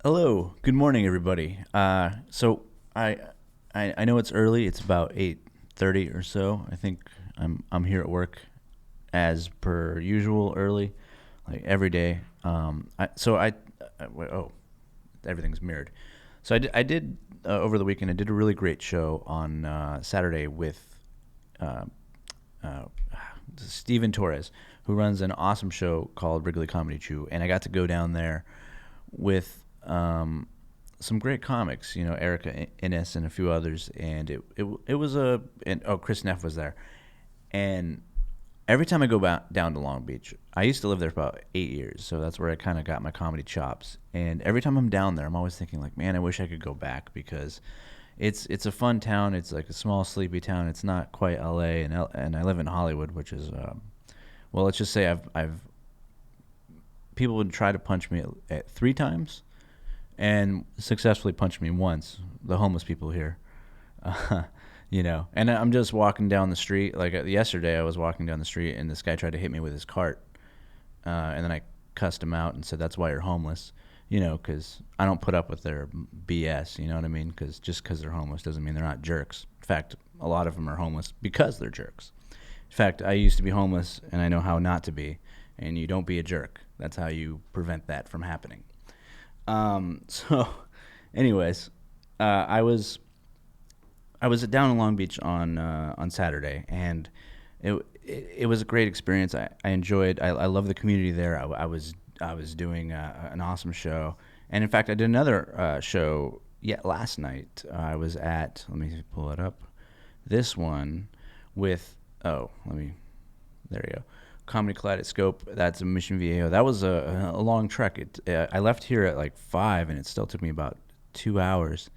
Hello, good morning, everybody. So I know it's early. It's about 8:30 or so. I think I'm here at work as per usual early, like every day. Oh, everything's mirrored. So I did over the weekend. I did a really great show on Saturday with uh, uh, Steven Torres, who runs an awesome show called Wrigley Comedy Chew, and I got to go down there with some great comics, Erica Innes and a few others, and it was Chris Neff was there, and every time I go down to Long Beach, I used to live there for about 8 years, so that's where I kind of got my comedy chops. And every time I'm down there, I'm always thinking like, man, I wish I could go back because it's a fun town. It's like a small, sleepy town. It's not quite L.A. and I live in Hollywood, which is well, let's just say I've people would try to punch me at 3 times and successfully punched me once. The homeless people here, uh, And I'm just walking down the street. Like yesterday, I was walking down the street, and this guy tried to hit me with his cart, and then I cussed him out and said, "That's why you're homeless." Because I don't put up with their BS. You know what I mean? Because just because they're homeless doesn't mean they're not jerks. In fact, a lot of them are homeless because they're jerks. In fact, I used to be homeless, and I know how not to be. And you don't be a jerk. That's how you prevent that from happening. So, anyways, I was down in Long Beach on Saturday, and it was a great experience. I enjoyed. I love the community there. I was doing an awesome show, and in fact, I did another show yet last night. I was at. Let me pull it up. This one with. Oh, let me. There you go. Comedy Kaleidoscope. That's in Mission Viejo. That was a long trek. I left here at like 5, and it still took me about 2 hours.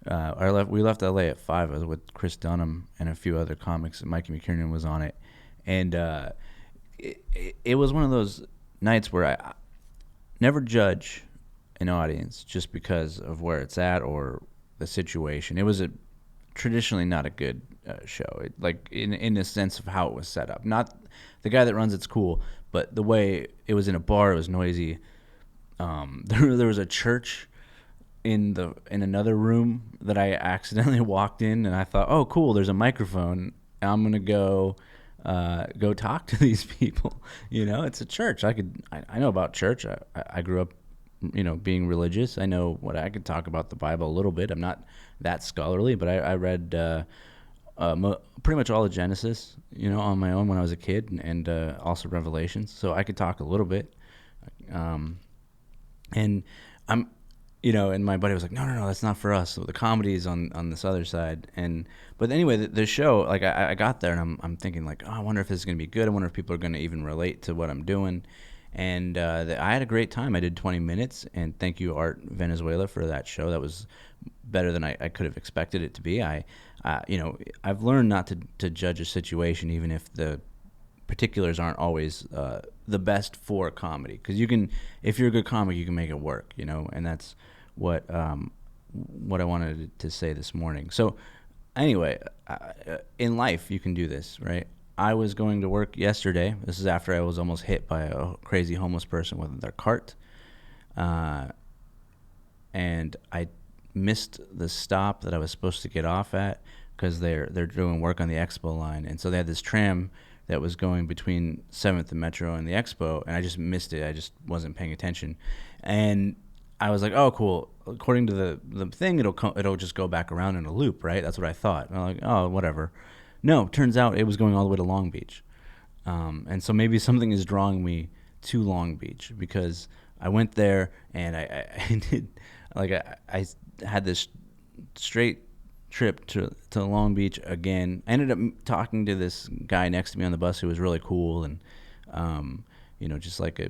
We left LA at 5. I was with Chris Dunham and a few other comics. Mikey McKiernan was on it, and it was one of those nights where I never judge an audience just because of where it's at or the situation. It was traditionally not a good show. Like in the sense of how it was set up. Not the guy that runs it's cool, but the way it was in a bar, it was noisy. There was a church in another room that I accidentally walked in, and I thought, oh, cool, there's a microphone. I'm gonna go talk to these people. It's a church. I know about church. I grew up, being religious. I know what I could talk about the Bible a little bit. I'm not that scholarly, but I read pretty much all of Genesis, on my own when I was a kid, and also Revelations. So I could talk a little bit. And I'm, and my buddy was like, no, that's not for us. So the comedy is on this other side. But anyway, the show, like I got there, and I'm thinking like, oh, I wonder if this is gonna be good. I wonder if people are gonna even relate to what I'm doing. And I had a great time. I did 20 minutes, and thank you, Art Venezuela, for that show. That was better than I could have expected it to be. I've learned not to judge a situation, even if the particulars aren't always the best for comedy. Because if you're a good comic, you can make it work, and that's what I wanted to say this morning. So anyway, in life, you can do this, right? I was going to work yesterday. This is after I was almost hit by a crazy homeless person with their cart. And I missed the stop that I was supposed to get off at because they're doing work on the Expo line. And so they had this tram that was going between 7th and Metro and the Expo, and I just missed it. I just wasn't paying attention. And I was like, oh, cool. According to the thing, it'll just go back around in a loop, right? That's what I thought. And I'm like, oh, whatever. No, turns out it was going all the way to Long Beach. And so maybe something is drawing me to Long Beach because I went there and I did, like, I had this straight trip to Long Beach again. I ended up talking to this guy next to me on the bus who was really cool and, just like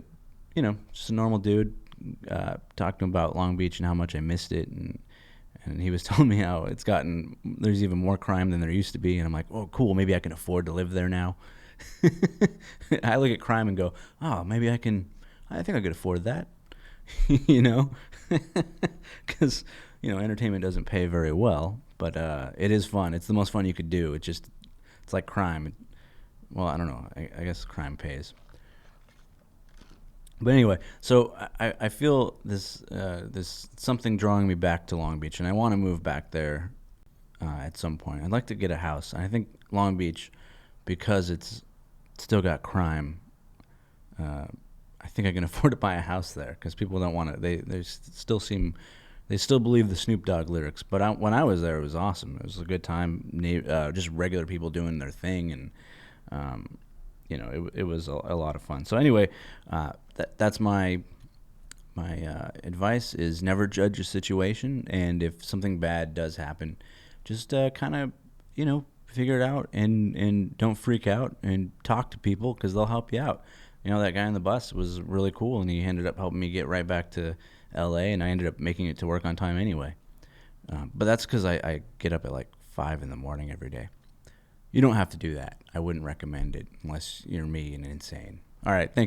just a normal dude. Talked to him about Long Beach and how much I missed it, and he was telling me how there's even more crime than there used to be, and I'm like, oh, cool, maybe I can afford to live there now. I look at crime and go, oh, maybe I think I could afford that, because entertainment doesn't pay very well, but it is fun. It's the most fun you could do. It's like crime. Well, I don't know. I guess crime pays. But anyway, so I feel this something drawing me back to Long Beach, and I want to move back there at some point. I'd like to get a house. And I think Long Beach, because it's still got crime, I think I can afford to buy a house there because people don't want to. They still believe the Snoop Dogg lyrics. But when I was there, it was awesome. It was a good time. Just regular people doing their thing, and it was a lot of fun. So anyway, that's my advice is never judge a situation, and if something bad does happen, just kind of figure it out and don't freak out and talk to people because they'll help you out. That guy on the bus was really cool, and he ended up helping me get right back to L.A., and I ended up making it to work on time anyway. But that's because I get up at like 5 in the morning every day. You don't have to do that. I wouldn't recommend it unless you're me and insane. All right, thank you.